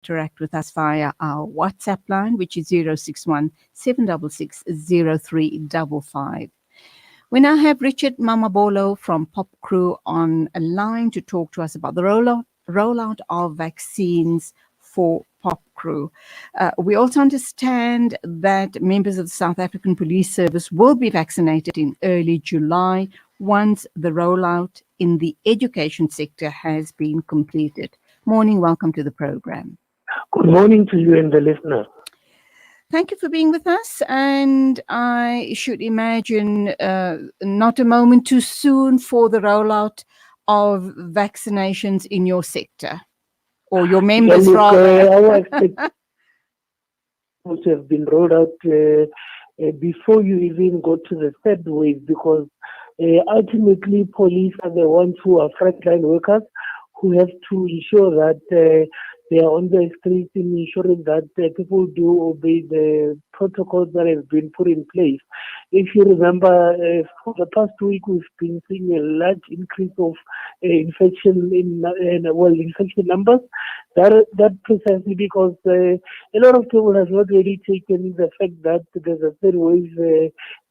interact with us via our WhatsApp line, which is 061 766 0355. We now have Richard Mamabolo from POPCRU on a line to talk to us about the rollout of vaccines for POPCRU. We also understand that members of the South African Police Service will be vaccinated in early July once the rollout in the education sector has been completed. Morning, welcome to the program. Good morning to you and the listener. Thank you for being with us, and I should imagine not a moment too soon for the rollout of vaccinations in your sector, or your members rather. Our expectations have been rolled out before you even go to the third wave, because ultimately police are the ones who are frontline workers who have to ensure that they are on the streets in ensuring that people do obey the protocols that have been put in place. If you remember, for the past week, we've been seeing a large increase of infection infection numbers. That precisely because a lot of people have not really taken the fact that there's a third wave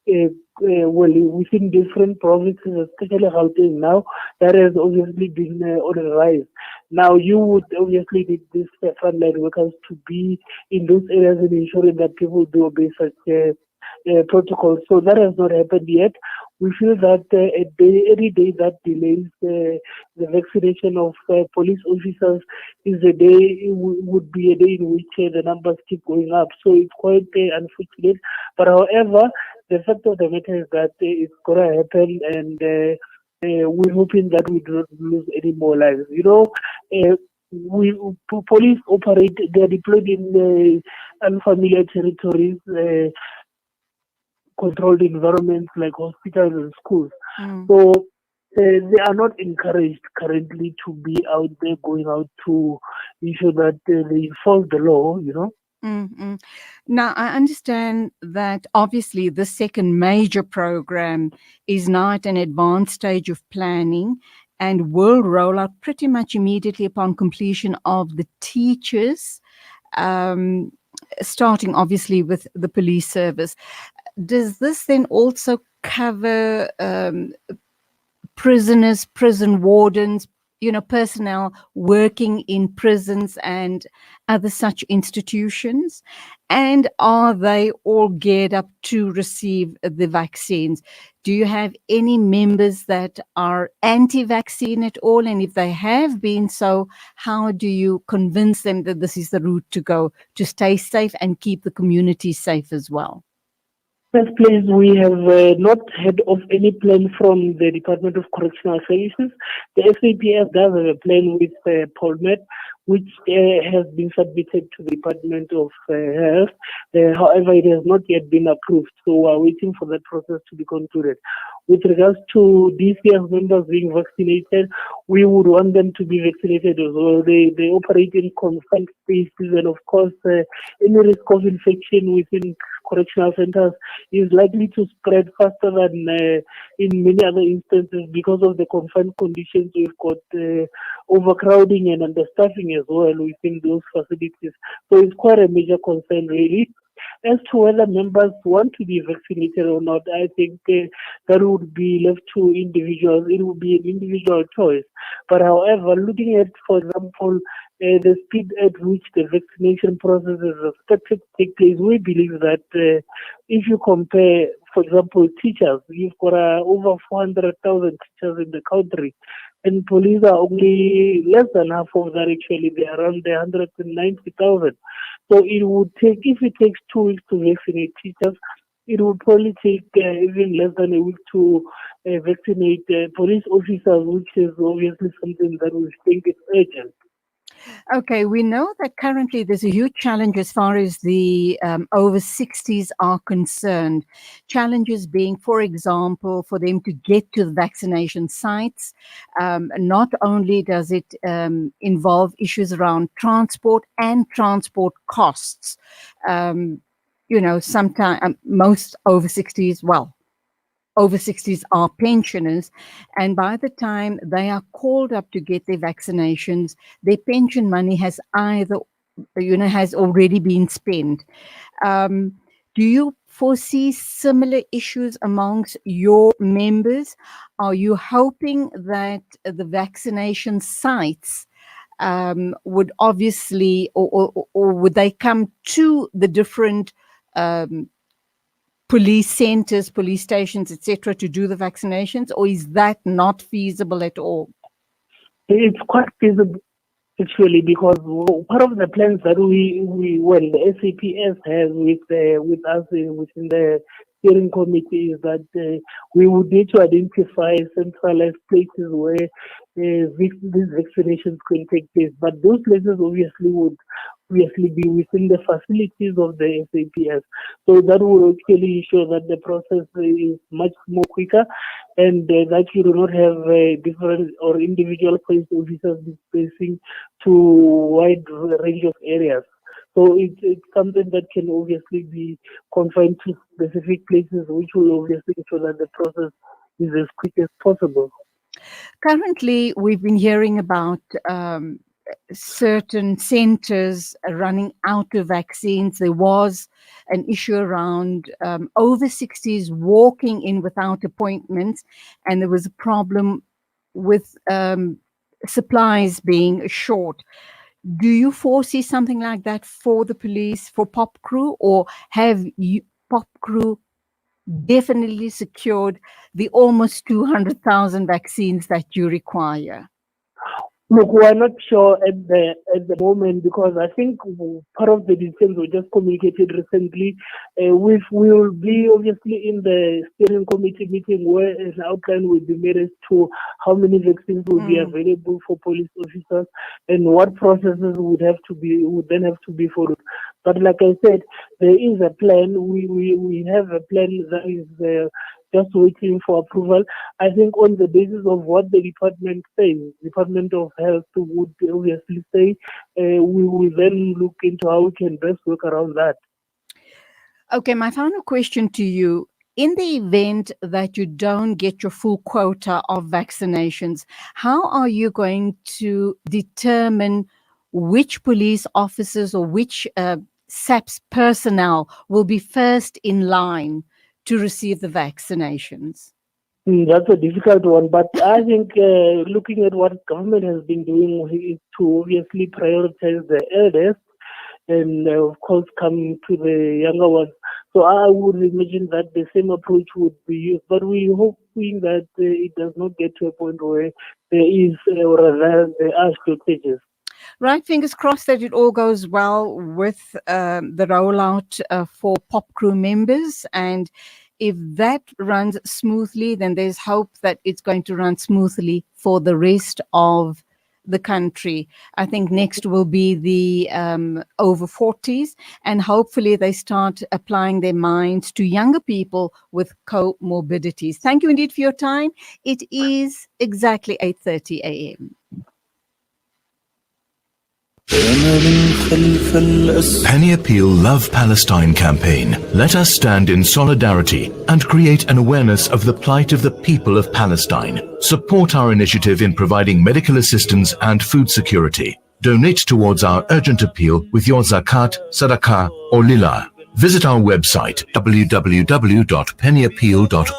within different provinces, especially Gauteng now, that has obviously been on the rise. Now, you would obviously need these frontline workers to be in those areas and ensuring that people do obey such protocols. So that has not happened yet. We feel that any day that delays the vaccination of police officers would be a day in which the numbers keep going up. So it's quite unfortunate. But however, the fact of the matter is that it's going to happen, and we're hoping that we don't lose any more lives. Police operate, they're deployed in unfamiliar territories, controlled environments like hospitals and schools. So they are not encouraged currently to be out there, going out to ensure that they enforce the law, Mm-hmm. Now, I understand that obviously the second major program is now at an advanced stage of planning and will roll out pretty much immediately upon completion of the teachers, starting obviously with the police service. Does this then also cover prisoners, prison wardens, personnel working in prisons and other such institutions? And are they all geared up to receive the vaccines? Do you have any members that are anti-vaccine at all? And if they have been so, how do you convince them that this is the route to go to stay safe and keep the community safe as well? First place, we have not heard of any plan from the Department of Correctional Services. The SAPS does have a plan with POLMED, which has been submitted to the Department of Health. However, it has not yet been approved, so we are waiting for that process to be concluded. With regards to DCS members being vaccinated, we would want them to be vaccinated as well. They operate in confined spaces, and of course, any risk of infection within correctional centers is likely to spread faster than in many other instances because of the confined conditions. We've got overcrowding and understaffing as well within those facilities. So it's quite a major concern, really. As to whether members want to be vaccinated or not, I think that would be left to individuals. It would be an individual choice. But however, looking at, for example, the speed at which the vaccination process is expected to take place, we believe that if you compare, for example, teachers, you've got over 400,000 teachers in the country, and police are only less than half of that. Actually, they are around 190,000. So it would take, if it takes 2 weeks to vaccinate teachers, it would probably take even less than a week to vaccinate police officers, which is obviously something that we think is urgent. Okay, we know that currently there's a huge challenge as far as the over 60s are concerned. Challenges being, for example, for them to get to the vaccination sites. Not only does it involve issues around transport and transport costs. Sometimes most over 60s, over 60s are pensioners, and by the time they are called up to get their vaccinations, their pension money has either has already been spent. Do you foresee similar issues amongst your members? Are you hoping that the vaccination sites would obviously, or would they come to the different police centers, police stations, etc., to do the vaccinations, or is that not feasible at all? It's quite feasible actually, because part of the plans that the SAPS has with us within the steering committee is that we would need to identify centralized places where these vaccinations can take place. But those places obviously would be within the facilities of the SAPS. So that will actually ensure that the process is much more quicker, and that you do not have different or individual police officers dispersing to wide range of areas. So it's something that can obviously be confined to specific places, which will obviously ensure that the process is as quick as possible. Currently, we've been hearing about certain centers running out of vaccines. There was an issue around over 60s walking in without appointments, and there was a problem with supplies being short. Do you foresee something like that for the police, for POPCRU, or have you, POPCRU, definitely secured the almost 200,000 vaccines that you require? Look, we're not sure at the moment, because I think part of the details we just communicated recently. We will be obviously in the steering committee meeting where an outline will be made as to how many vaccines will be available for police officers and what processes would then have to be followed. But like I said, there is a plan. We have a plan that is just waiting for approval. I think on the basis of what the department says, Department of Health would obviously say, we will then look into how we can best work around that. Okay, my final question to you. In the event that you don't get your full quota of vaccinations, how are you going to determine which police officers or which SAPS personnel will be first in line to receive the vaccinations? That's a difficult one, but I think looking at what government has been doing is to obviously prioritize the eldest and of course come to the younger ones. So I would imagine that the same approach would be used, but we're hoping that it does not get to a point where there is, or rather there are shortages. Right, fingers crossed that it all goes well with the rollout for POPCRU members. And if that runs smoothly, then there's hope that it's going to run smoothly for the rest of the country. I think next will be the over 40s, and hopefully they start applying their minds to younger people with comorbidities. Thank you indeed for your time. It is exactly 8:30 a.m. Penny Appeal Love Palestine campaign. Let us stand in solidarity and create an awareness of the plight of the people of Palestine. Support our initiative in providing medical assistance and food security. Donate towards our urgent appeal with your zakat, sadaqah or lillah. Visit our website www.pennyappeal.org.